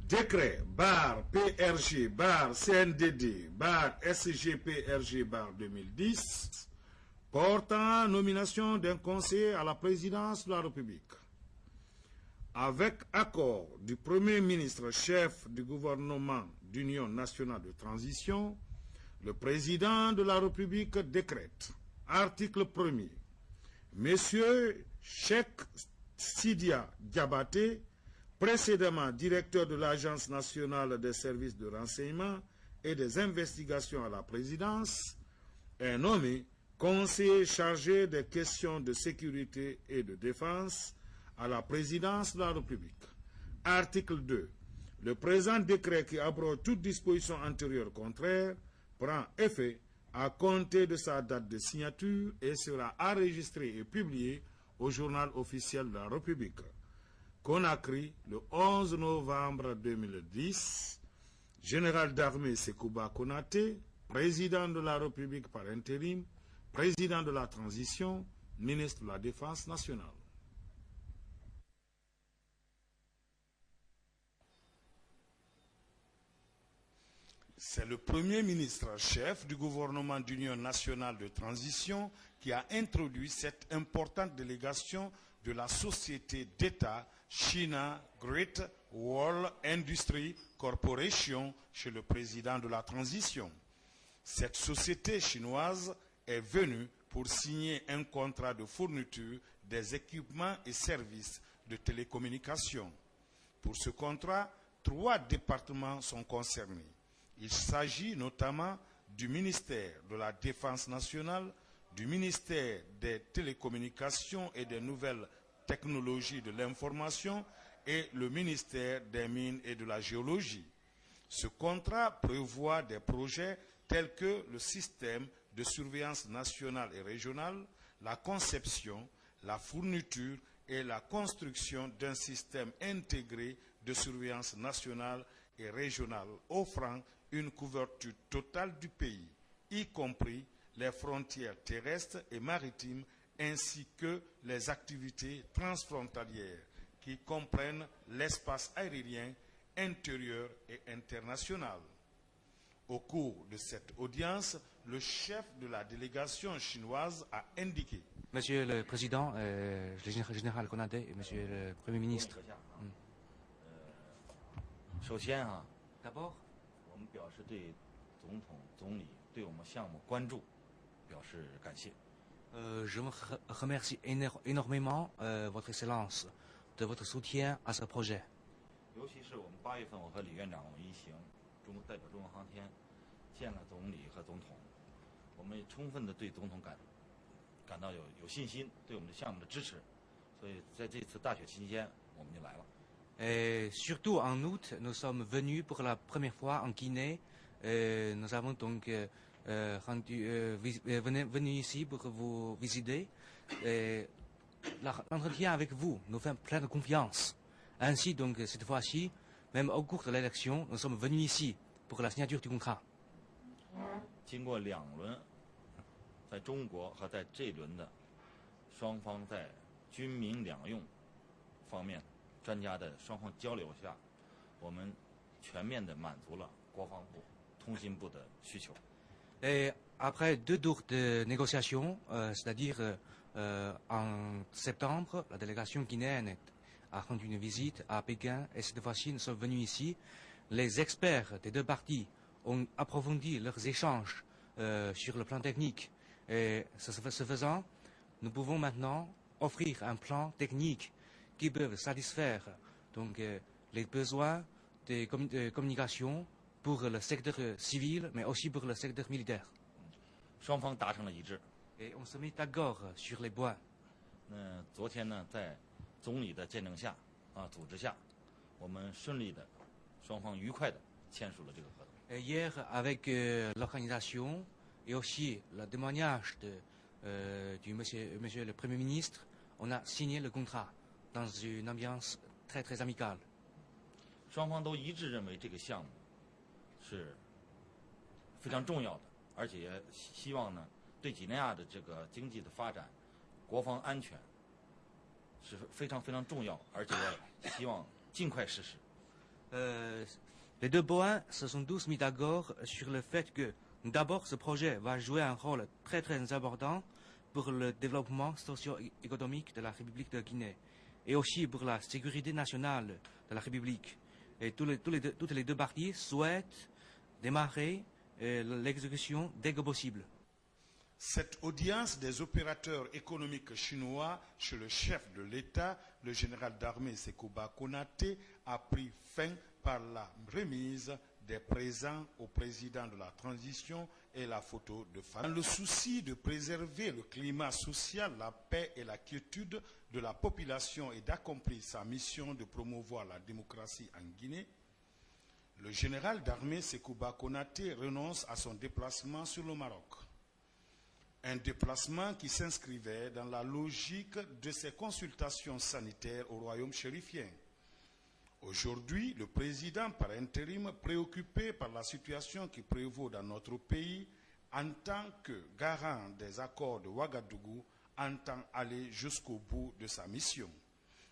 décret PRG CNDD SGPRG 2010 portant nomination d'un conseiller à la présidence de la République. Avec accord du Premier ministre chef du gouvernement d'Union nationale de transition, le président de la République décrète, article 1er, Monsieur Cheikh Sidia Diabaté, précédemment directeur de l'Agence nationale des services de renseignement et des investigations à la présidence, est nommé conseiller chargé des questions de sécurité et de défense à la présidence de la République. Article 2. Le présent décret qui abroge toute disposition antérieure contraire prend effet à compter de sa date de signature et sera enregistré et publié au journal officiel de la République. Conakry, le 11 novembre 2010, général d'armée Sekouba Konaté, président de la République par intérim, président de la transition, ministre de la Défense nationale. C'est le Premier ministre chef du gouvernement d'Union nationale de transition qui a introduit cette importante délégation de la société d'État China Great Wall Industry Corporation chez le président de la transition. Cette société chinoise est venue pour signer un contrat de fourniture des équipements et services de télécommunications. Pour ce contrat, 3 départements sont concernés. Il s'agit notamment du ministère de la Défense nationale, du ministère des télécommunications et des nouvelles technologies de l'information et le ministère des mines et de la géologie. Ce contrat prévoit des projets tels que le système de surveillance nationale et régionale, la conception, la fourniture et la construction d'un système intégré de surveillance nationale et régionale offrant une couverture totale du pays, y compris les frontières terrestres et maritimes ainsi que les activités transfrontalières qui comprennent l'espace aérien intérieur et international. Au cours de cette audience, le chef de la délégation chinoise a indiqué: Monsieur le Président, le général Konaté et Monsieur le Premier ministre. D'abord, je me remercie énormément Votre Excellence de votre soutien à ce projet. Et surtout en août, nous sommes venus pour la première fois en Guinée. Nous avons donc venu ici pour vous visiter. L'entretien avec vous nous fait plein de confiance. Ainsi donc cette fois-ci, même au cours de l'élection, nous sommes venus ici pour la signature du contrat. 经过2轮，在中国和在这一轮的双方在军民两用方面专家的双方交流下，我们全面地满足了国防部、通信部的需求。 Et après 2 tours de négociations, c'est-à-dire en septembre, la délégation guinéenne a rendu une visite à Pékin et cette fois-ci nous sommes venus ici. Les experts des 2 parties ont approfondi leurs échanges sur le plan technique. Et ce faisant, nous pouvons maintenant offrir un plan technique qui peut satisfaire donc, les besoins de communication pour le secteur civil, mais aussi pour le secteur militaire. 双方达成了一致。 Et on se met d'accord sur les points. 那昨天呢，在总理的见证下，组织下，我们顺利的，双方愉快的签署了这个合同。 Et hier, avec l'organisation et aussi le témoignage du monsieur le Premier ministre, on a signé le contrat dans une ambiance très très amicale. 双方都一致认为这个项目是非常重要的，而且也希望呢，对几内亚的这个经济的发展、国防安全是非常非常重要，而且希望尽快实施。Les deux points se sont tous mis d'accord sur le fait que, d'abord, ce projet va jouer un rôle très très important pour le développement socio-économique de la République de Guinée et aussi pour la sécurité nationale de la République. Et toutes les deux parties souhaitent démarrer l'exécution dès que possible. Cette audience des opérateurs économiques chinois chez le chef de l'État, le général d'armée Sekouba Konaté, a pris fin par la remise des présents au président de la transition et la photo de famille. Dans le souci de préserver le climat social, la paix et la quiétude de la population et d'accomplir sa mission de promouvoir la démocratie en Guinée, le général d'armée Sekouba Konaté renonce à son déplacement sur le Maroc. Un déplacement qui s'inscrivait dans la logique de ses consultations sanitaires au royaume chérifien. Aujourd'hui, le président par intérim, préoccupé par la situation qui prévaut dans notre pays, en tant que garant des accords de Ouagadougou, entend aller jusqu'au bout de sa mission.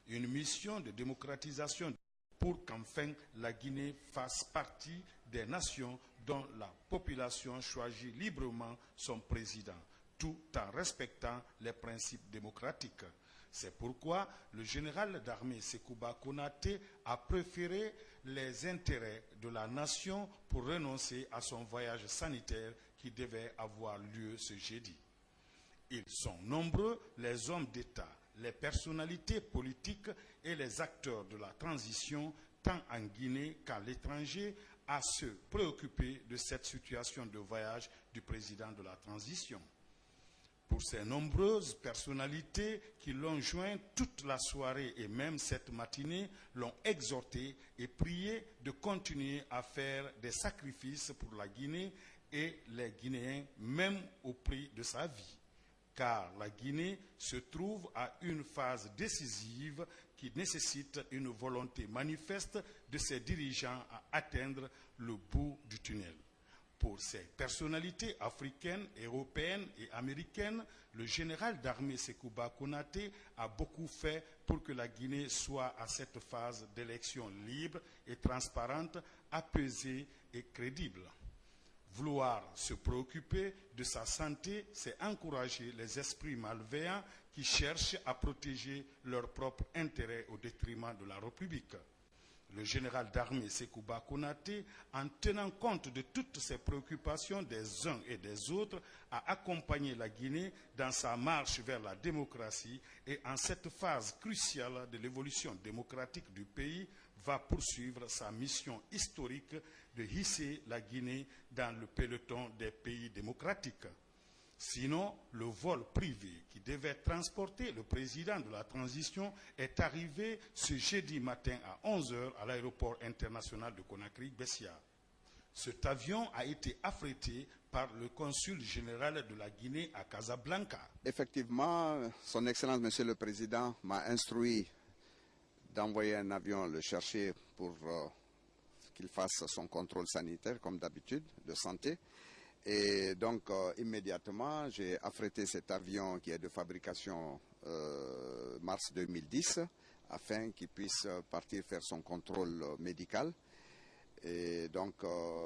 Une mission de démocratisation pour qu'enfin la Guinée fasse partie des nations dont la population choisit librement son président, tout en respectant les principes démocratiques. C'est pourquoi le général d'armée Sekouba Konaté a préféré les intérêts de la nation pour renoncer à son voyage sanitaire qui devait avoir lieu ce jeudi. Ils sont nombreux, les hommes d'État, les personnalités politiques et les acteurs de la transition, tant en Guinée qu'à l'étranger, à se préoccuper de cette situation de voyage du président de la transition. Pour ces nombreuses personnalités qui l'ont joint toute la soirée et même cette matinée, l'ont exhorté et prié de continuer à faire des sacrifices pour la Guinée et les Guinéens, même au prix de sa vie. Car la Guinée se trouve à une phase décisive qui nécessite une volonté manifeste de ses dirigeants à atteindre le bout du tunnel. Pour ces personnalités africaines, européennes et américaines, le général d'armée Sekouba Konaté a beaucoup fait pour que la Guinée soit à cette phase d'élection libre et transparente, apaisée et crédible. Vouloir se préoccuper de sa santé, c'est encourager les esprits malveillants qui cherchent à protéger leurs propres intérêts au détriment de la République. Le général d'armée Sekouba Konaté, en tenant compte de toutes ces préoccupations des uns et des autres, a accompagné la Guinée dans sa marche vers la démocratie et en cette phase cruciale de l'évolution démocratique du pays, va poursuivre sa mission historique de hisser la Guinée dans le peloton des pays démocratiques. Sinon, le vol privé qui devait transporter le président de la transition est arrivé ce jeudi matin à 11 h à l'aéroport international de Conakry-Bessia. Cet avion a été affrété par le consul général de la Guinée à Casablanca. Effectivement, son Excellence, Monsieur le Président, m'a instruit d'envoyer un avion le chercher pour qu'il fasse son contrôle sanitaire, comme d'habitude, de santé. Et donc, immédiatement, j'ai affrété cet avion qui est de fabrication mars 2010, afin qu'il puisse partir faire son contrôle médical. Et donc,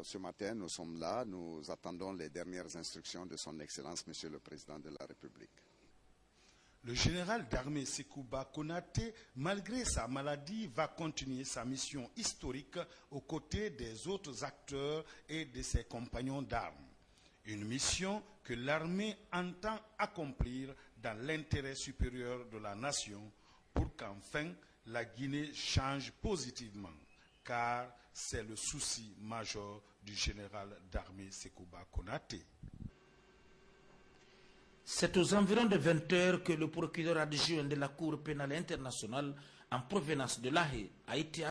ce matin, nous sommes là, nous attendons les dernières instructions de son Excellence, Monsieur le Président de la République. Le général d'armée Sekouba Konaté, malgré sa maladie, va continuer sa mission historique aux côtés des autres acteurs et de ses compagnons d'armes. Une mission que l'armée entend accomplir dans l'intérêt supérieur de la nation pour qu'enfin la Guinée change positivement, car c'est le souci majeur du général d'armée Sekouba Konaté. C'est aux environs de 20 h que le procureur adjoint de la Cour pénale internationale en provenance de La Haye a été